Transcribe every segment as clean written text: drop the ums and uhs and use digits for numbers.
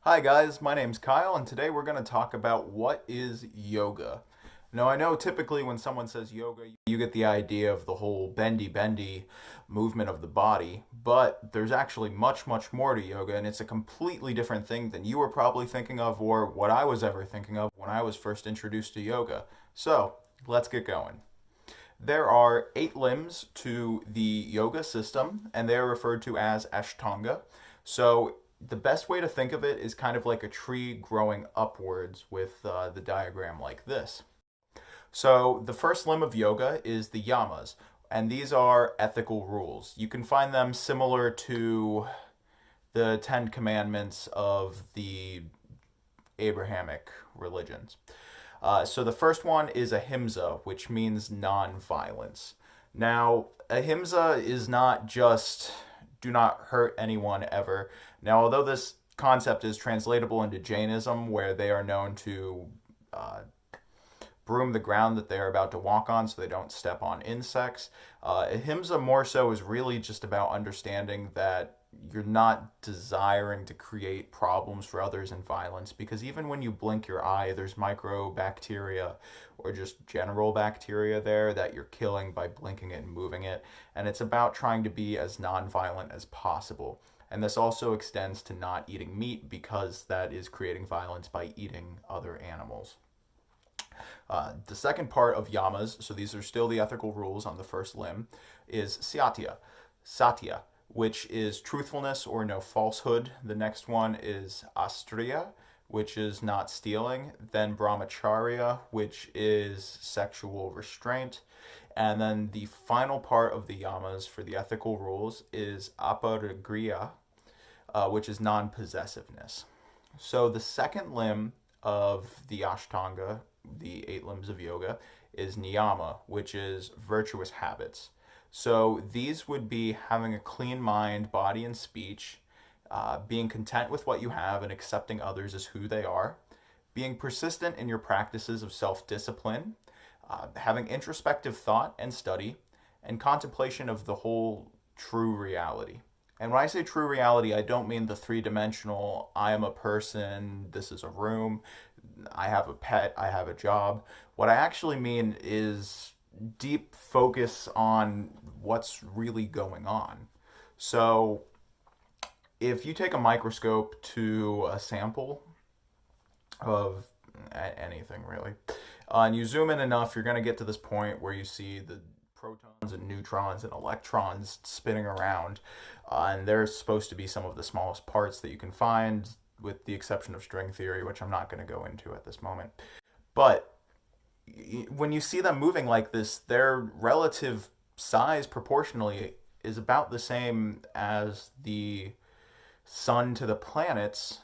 Hi guys, my name's Kyle, and today we're going to talk about what is yoga. Now, I know typically when someone says yoga, you get the idea of the whole bendy movement of the body, but there's actually much more to yoga, and it's a completely different thing than you were probably thinking of or what I was ever thinking of when I was first introduced to yoga. So, let's get going. There are 8 limbs to the yoga system, and they are referred to as ashtanga. So, the best way to think of it is kind of like a tree growing upwards with the diagram like this. So, the first limb of yoga is the yamas, and these are ethical rules. You can find them similar to the Ten Commandments of the Abrahamic religions. So the first one is Ahimsa, which means non-violence. Now, Ahimsa is not just do not hurt anyone ever. Now, although this concept is translatable into Jainism, where they are known to uh, broom the ground that they are about to walk on so they don't step on insects, Ahimsa more so is really just about understanding that you're not desiring to create problems for others and violence, because even when you blink your eye, there's microbacteria or just general bacteria there that you're killing by blinking it and moving it. And it's about trying to be as non-violent as possible. And this also extends to not eating meat, because that is creating violence by eating other animals. The second part of yamas, so these are still the ethical rules on the first limb, is satya, which is truthfulness or no falsehood. The next one is astriya, which is not stealing. Then brahmacharya, which is sexual restraint. And then the final part of the yamas for the ethical rules is aparagriya, which is non-possessiveness. So the second limb of the ashtanga, the 8 limbs of yoga, is niyama, which is virtuous habits. So these would be having a clean mind, body, and speech, being content with what you have and accepting others as who they are, being persistent in your practices of self-discipline, having introspective thought and study, and contemplation of the whole true reality. And when I say true reality, I don't mean the three-dimensional, I am a person, this is a room, I have a pet, I have a job. What I actually mean is deep focus on what's really going on. So if you take a microscope to a sample of anything really, and you zoom in enough, you're going to get to this point where you see the protons and neutrons and electrons spinning around, and they're supposed to be some of the smallest parts that you can find, with the exception of string theory, which I'm not going to go into at this moment. But when you see them moving like this, their relative size proportionally is about the same as the sun to the planets.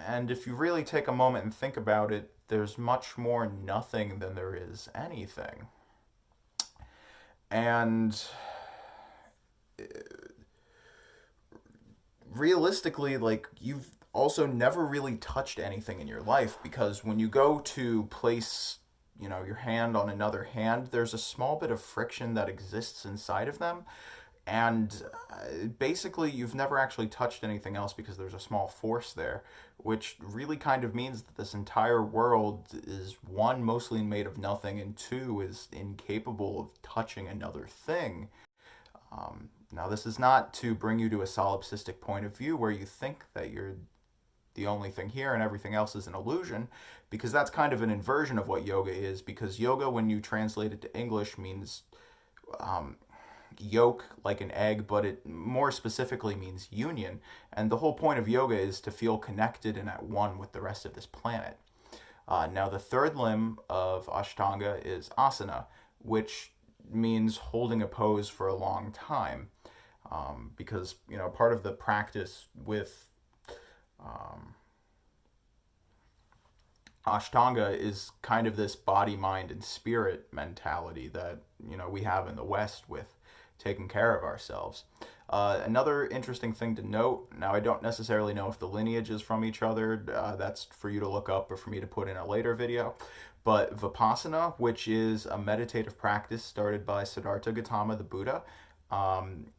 And if you really take a moment and think about it, there's much more nothing than there is anything. And realistically, like, you've also never really touched anything in your life, because when you go to place your hand on another hand, there's a small bit of friction that exists inside of them, and basically you've never actually touched anything else because there's a small force there, which really kind of means that this entire world is, one, mostly made of nothing, and two, is incapable of touching another thing. Now, this is not to bring you to a solipsistic point of view where you think that you're the only thing here and everything else is an illusion, because that's kind of an inversion of what yoga is, because yoga, when you translate it to English, means yolk, like an egg, but it more specifically means union. And the whole point of yoga is to feel connected and at one with the rest of this planet. Now, the third limb of ashtanga is asana, which means holding a pose for a long time. Because, part of the practice with Ashtanga is kind of this body, mind, and spirit mentality that, we have in the West with taking care of ourselves. Another interesting thing to note, now I don't necessarily know if the lineage is from each other, that's for you to look up or for me to put in a later video, but Vipassana, which is a meditative practice started by Siddhartha Gautama, the Buddha,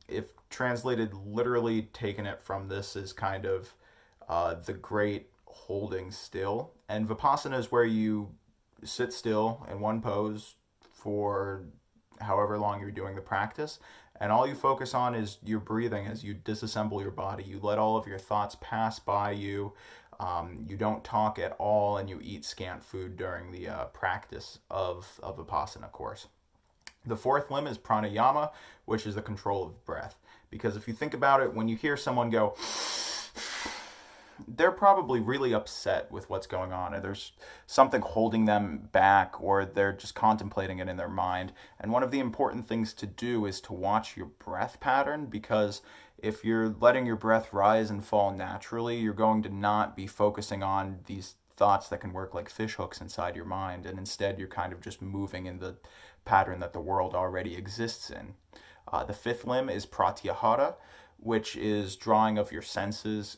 if translated literally, taken it from this, is kind of the great holding still. And Vipassana is where you sit still in one pose for however long you're doing the practice. And all you focus on is your breathing as you disassemble your body. You let all of your thoughts pass by you. You don't talk at all, and you eat scant food during the practice of Vipassana course. The fourth limb is Pranayama, which is the control of breath. Because if you think about it, when you hear someone go, they're probably really upset with what's going on, or there's something holding them back, or they're just contemplating it in their mind. And one of the important things to do is to watch your breath pattern, because if you're letting your breath rise and fall naturally, you're going to not be focusing on these thoughts that can work like fish hooks inside your mind, and instead you're kind of just moving in the pattern that the world already exists in. The fifth limb is Pratyahara, which is drawing of your senses.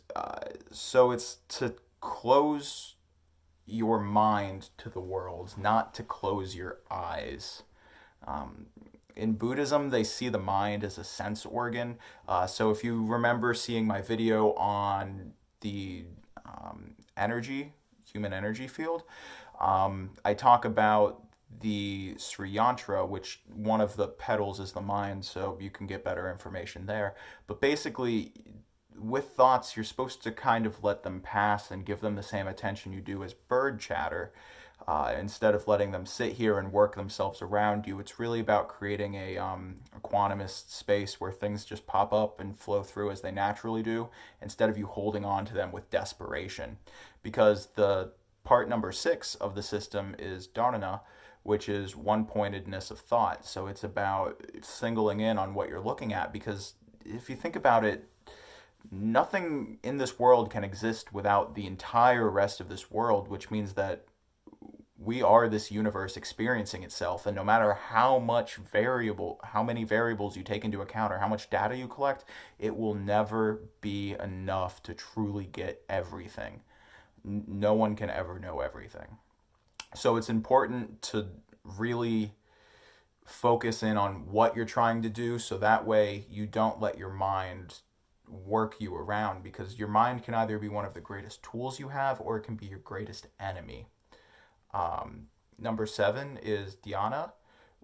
So it's to close your mind to the world, not to close your eyes. In Buddhism, they see the mind as a sense organ. So if you remember seeing my video on the human energy field, I talk about the Sri Yantra, which one of the petals is the mind, so you can get better information there. But basically, with thoughts, you're supposed to kind of let them pass and give them the same attention you do as bird chatter. Instead of letting them sit here and work themselves around you, it's really about creating a quantumist space where things just pop up and flow through as they naturally do, instead of you holding on to them with desperation. Because the part number 6 of the system is Donna, which is one-pointedness of thought. So it's about singling in on what you're looking at, because if you think about it, nothing in this world can exist without the entire rest of this world, which means that we are this universe experiencing itself, and no matter how many variables you take into account or how much data you collect, it will never be enough to truly get everything. No one can ever know everything. So it's important to really focus in on what you're trying to do, so that way you don't let your mind work you around, because your mind can either be one of the greatest tools you have, or it can be your greatest enemy. Number 7 is Deanna,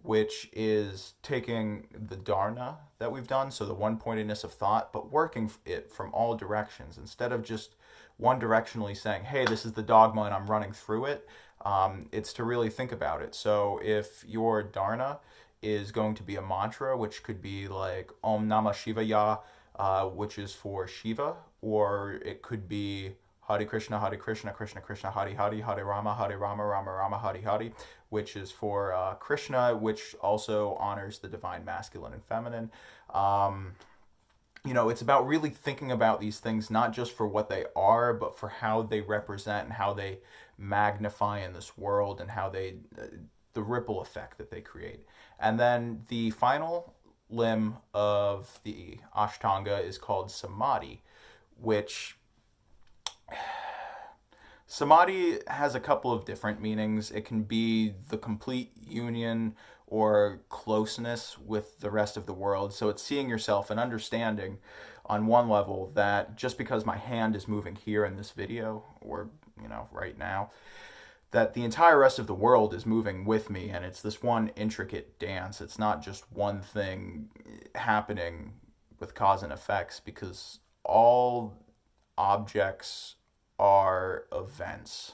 which is taking the dharna that we've done, so the one-pointedness of thought, but working it from all directions. Instead of just one-directionally saying, hey, this is the dogma and I'm running through it, it's to really think about it. So if your dharna is going to be a mantra, which could be like Om Namah Shivaya, which is for Shiva, or it could be Hare Krishna, Krishna Krishna, Hare Hare, Hare Rama, Rama Rama, Hare Hare, which is for Krishna, which also honors the divine masculine and feminine. It's about really thinking about these things, not just for what they are, but for how they represent and how they magnify in this world, and how the ripple effect that they create. And then the final limb of the ashtanga is called Samadhi, which Samadhi has a couple of different meanings. It can be the complete union or closeness with the rest of the world. So it's seeing yourself and understanding on one level that just because my hand is moving here in this video, or right now, that the entire rest of the world is moving with me, and it's this one intricate dance. It's not just one thing happening with cause and effects, because all objects are events.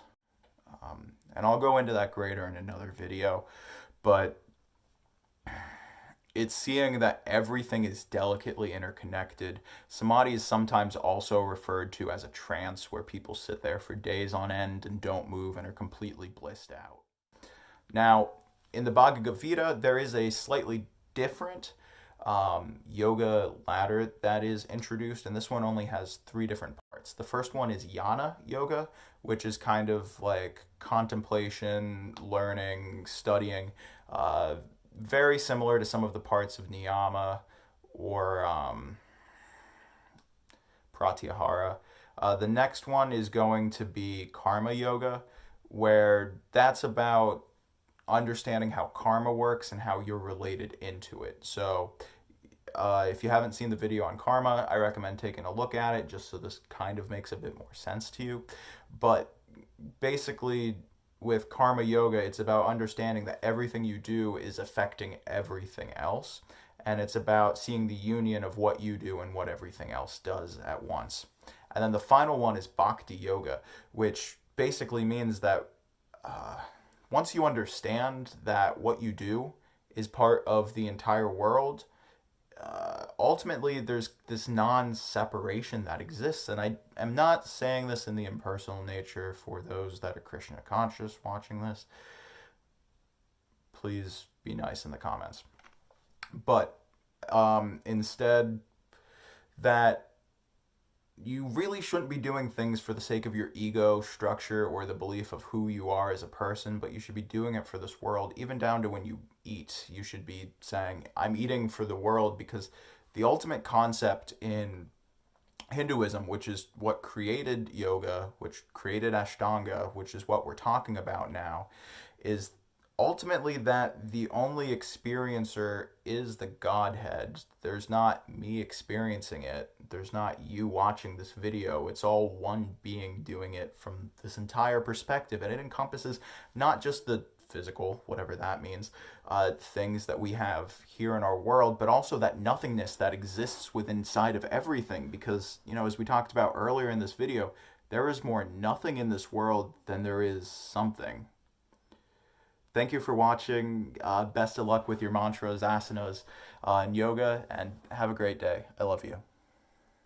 And I'll go into that greater in another video, but it's seeing that everything is delicately interconnected. Samadhi is sometimes also referred to as a trance, where people sit there for days on end and don't move and are completely blissed out. Now, in the Bhagavad Gita, there is a slightly different yoga ladder that is introduced, and this one only has 3 different parts. The first one is Yana yoga, which is kind of like contemplation, learning, studying, very similar to some of the parts of Niyama or Pratyahara. The next one is going to be Karma Yoga, where that's about understanding how karma works and how you're related into it. So if you haven't seen the video on karma, I recommend taking a look at it just so this kind of makes a bit more sense to you. But basically, with karma yoga, it's about understanding that everything you do is affecting everything else. And it's about seeing the union of what you do and what everything else does at once. And then the final one is Bhakti Yoga, which basically means that once you understand that what you do is part of the entire world, ultimately there's this non-separation that exists. And I am not saying this in the impersonal nature for those that are Krishna conscious watching this. Please be nice in the comments. But instead, that you really shouldn't be doing things for the sake of your ego structure or the belief of who you are as a person, but you should be doing it for this world. Even down to when you eat, you should be saying, I'm eating for the world, because the ultimate concept in Hinduism, which is what created yoga, which created ashtanga, which is what we're talking about now, is ultimately that the only experiencer is the Godhead. There's not me experiencing it. There's not you watching this video. It's all one being doing it from this entire perspective. And it encompasses not just the physical, whatever that means, things that we have here in our world, but also that nothingness that exists within inside of everything. Because, you know, as we talked about earlier in this video, there is more nothing in this world than there is something. Thank you for watching. Best of luck with your mantras, asanas, and yoga, and have a great day. I love you.